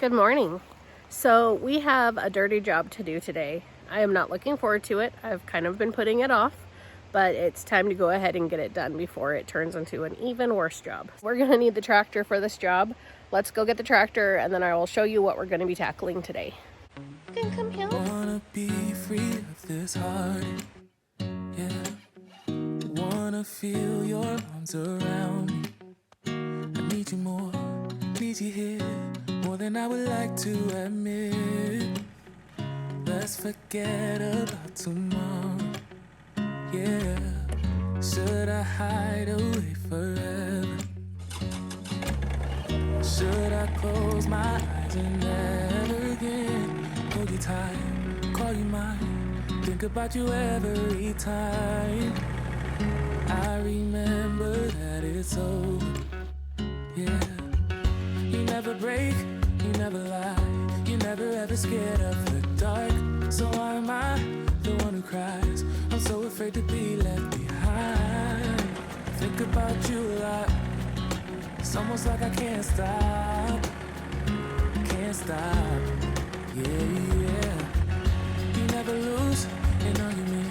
Good morning. So we have a dirty job to do today. I am not looking forward to it. I've kind of been putting it off, but it's time to go ahead and get it done before it turns into an even worse job. We're gonna need the tractor for this job. Let's go get the tractor and then I will show you what we're gonna be tackling today. You can come help. Wanna be free of this heart, yeah. Wanna feel your arms around me. I need you more, need you here, more than I would like to admit. Let's forget about tomorrow, yeah. Should I hide away forever? Should I close my eyes and never again hold you tight, call you mine, think about you every time? I remember that it's over, yeah. You never break, you never lie, you never ever scared of the dark. So why am I the one who cries? I'm so afraid to be left behind. I think about you a lot. It's almost like I can't stop, yeah. You never lose an argument,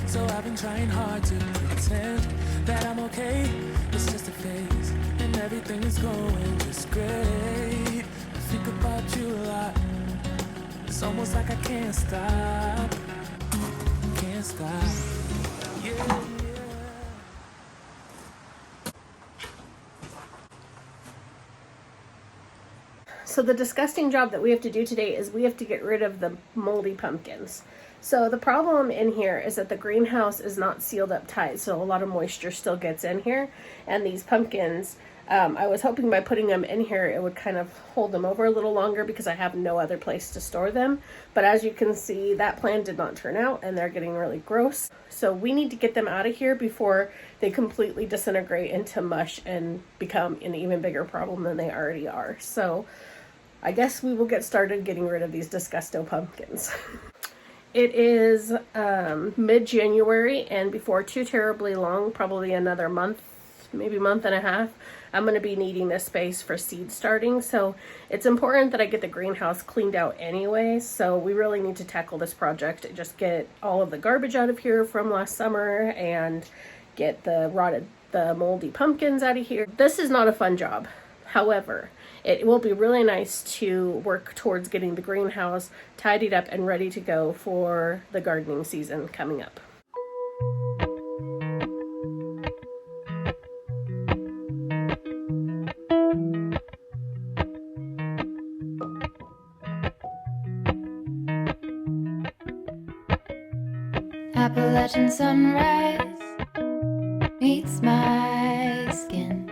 so I've been trying hard to pretend that I'm okay. It's just a phase, and everything is going just great. I think about you a lot. It's almost like I can't stop, yeah. So the disgusting job that we have to do today is we have to get rid of the moldy pumpkins. So the problem in here is that the greenhouse is not sealed up tight, so a lot of moisture still gets in here. And these pumpkins, I was hoping by putting them in here it would kind of hold them over a little longer because I have no other place to store them. But as you can see, that plan did not turn out and they're getting really gross. So we need to get them out of here before they completely disintegrate into mush and become an even bigger problem than they already are. So I guess we will get started getting rid of these disgusto pumpkins. It is mid-January, and before too terribly long, probably another month, maybe month and a half, I'm going to be needing this space for seed starting. So it's important that I get the greenhouse cleaned out anyway. So we really need to tackle this project, just get all of the garbage out of here from last summer and get the moldy pumpkins out of here. This is not a fun job. However, it will be really nice to work towards getting the greenhouse tidied up and ready to go for the gardening season coming up. Appalachian sunrise meets my skin.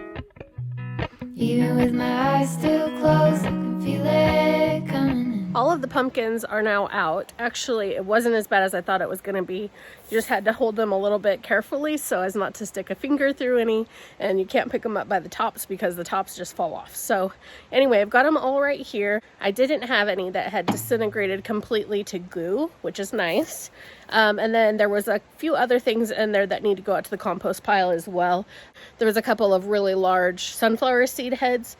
Even with my eyes still closed, I can feel it coming in. All of the pumpkins are now out. Actually, it wasn't as bad as I thought it was going to be. You just had to hold them a little bit carefully so as not to stick a finger through any, and you can't pick them up by the tops because the tops just fall off. So anyway, I've got them all right here. I didn't have any that had disintegrated completely to goo, which is nice. And then there was a few other things in there that need to go out to the compost pile as well. There was a couple of really large sunflower seed heads.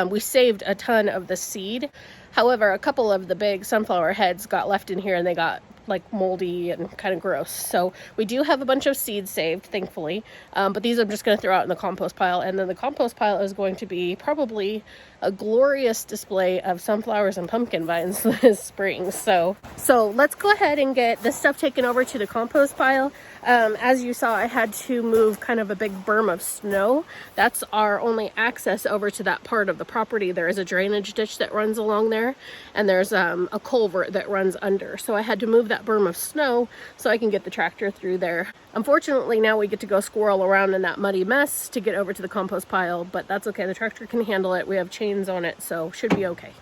We saved a ton of the seed. However, a couple of the big sunflower heads got left in here and they got like moldy and kind of gross. So we do have a bunch of seeds saved, thankfully. But these I'm just going to throw out in the compost pile. And then the compost pile is going to be probably a glorious display of sunflowers and pumpkin vines this spring. So let's go ahead and get this stuff taken over to the compost pile. As you saw, I had to move kind of a big berm of snow. That's our only access over to that part of the property. There is a drainage ditch that runs along there, and there's a culvert that runs under. So I had to move that berm of snow so I can get the tractor through there. Unfortunately, now we get to go squirrel around in that muddy mess to get over to the compost pile, but that's okay. The tractor can handle it. We have chains on it, so should be okay.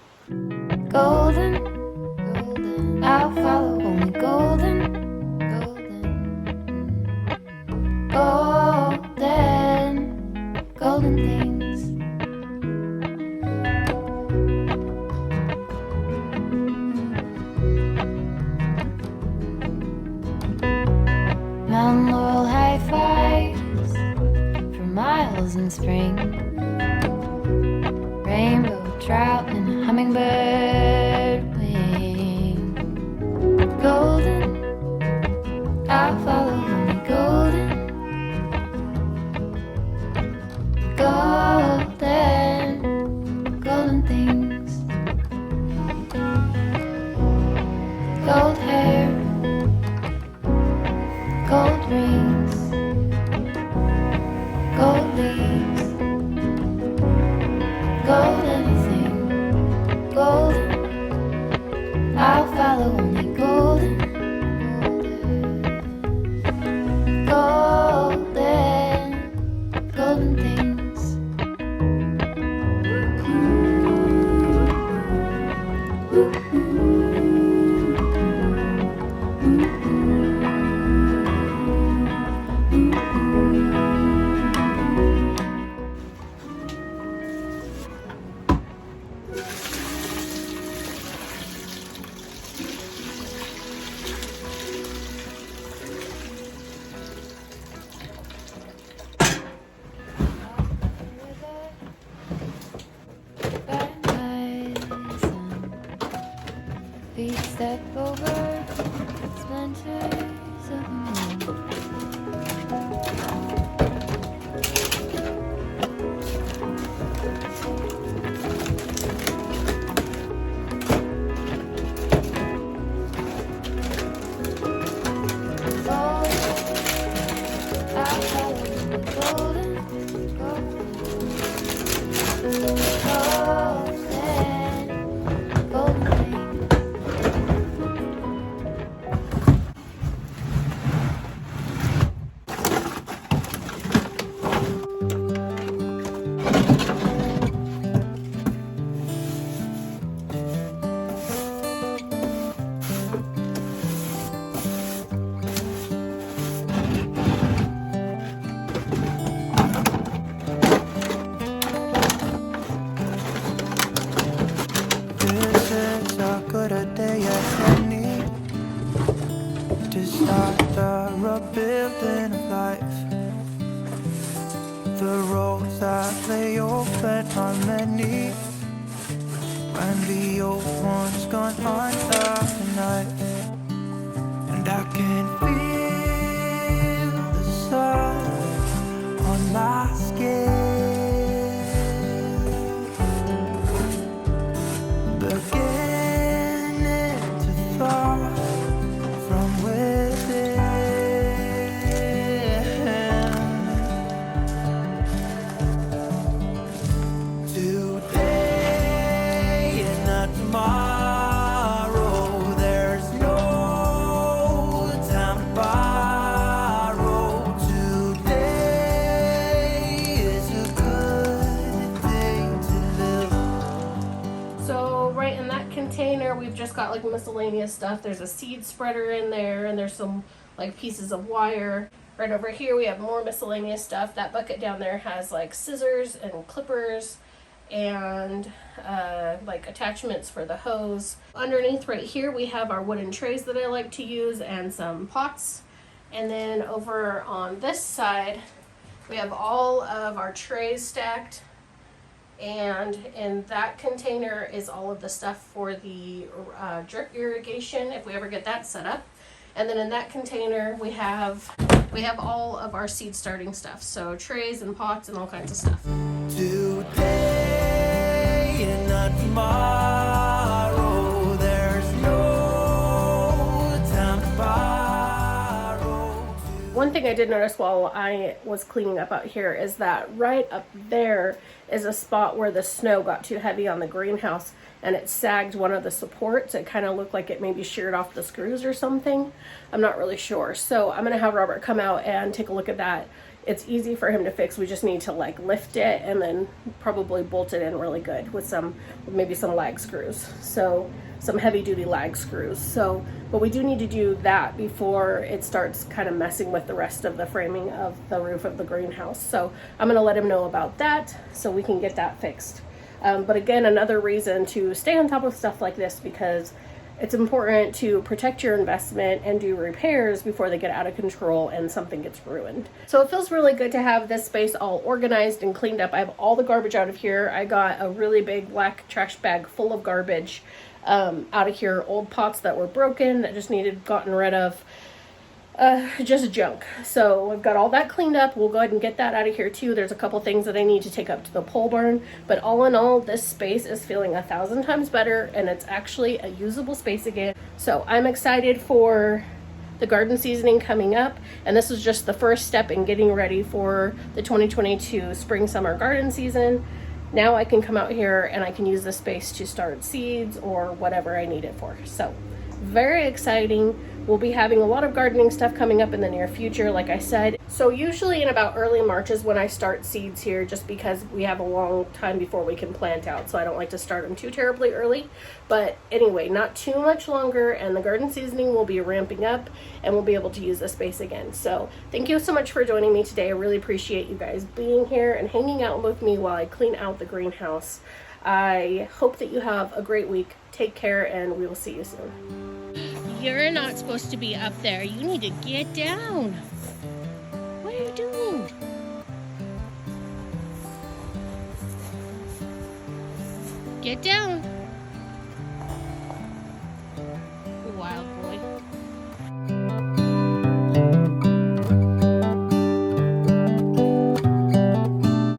Golden, golden, I'll follow only golden, golden, golden things. Mountain laurel high fives for miles in spring. Rainbow trout and hummingbird follow only golden, golden, golden things. Feet step over splinters of the moon. This is as good a day as any to start the rebuilding of life. The roads that lay open are many, and the old ones gone under the knife. And I can feel the sun on my skin, beginning to thaw from within. Today and not tomorrow, there's no time to borrow. Today is a good day to live. So right in that container, we've just got like miscellaneous stuff. There's a seed spreader in there, and there's some like pieces of wire. Right over here, we have more miscellaneous stuff. That bucket down there has like scissors and clippers and like attachments for the hose. Underneath right here, we have our wooden trays that I like to use and some pots. And then over on this side, we have all of our trays stacked. And in that container is all of the stuff for the drip irrigation if we ever get that set up. And then in that container we have all of our seed starting stuff, so trays and pots and all kinds of stuff. Today and not tomorrow, there's no time to borrow. One thing I did notice while I was cleaning up out here is that right up there is a spot where the snow got too heavy on the greenhouse and it sagged one of the supports. It kind of looked like it maybe sheared off the screws or something. I'm not really sure. So I'm gonna have Robert come out and take a look at that. It's easy for him to fix. We just need to like lift it and then probably bolt it in really good with maybe some lag screws. So some heavy duty lag screws. So, but we do need to do that before it starts kind of messing with the rest of the framing of the roof of the greenhouse. So I'm gonna let him know about that so we can get that fixed. But again, another reason to stay on top of stuff like this, because it's important to protect your investment and do repairs before they get out of control and something gets ruined. So it feels really good to have this space all organized and cleaned up. I have all the garbage out of here. I got a really big black trash bag full of garbage out of here. Old pots that were broken that just needed gotten rid of. Just junk. So I've got all that cleaned up. We'll go ahead and get that out of here too. There's a couple things that I need to take up to the pole barn, but all in all, this space is feeling 1,000 times better, and it's actually a usable space again. So I'm excited for the garden seasoning coming up, and this is just the first step in getting ready for the 2022 spring summer garden season. Now I can come out here and I can use the space to start seeds or whatever I need it for. So Very exciting. We'll be having a lot of gardening stuff coming up in the near future, like I said. So usually in about early March is when I start seeds here, just because we have a long time before we can plant out. So I don't like to start them too terribly early. But anyway, not too much longer, and the garden seasoning will be ramping up, and we'll be able to use the space again. So thank you so much for joining me today. I really appreciate you guys being here and hanging out with me while I clean out the greenhouse. I hope that you have a great week. Take care, and we will see you soon. You're not supposed to be up there. You need to get down. What are you doing? Get down.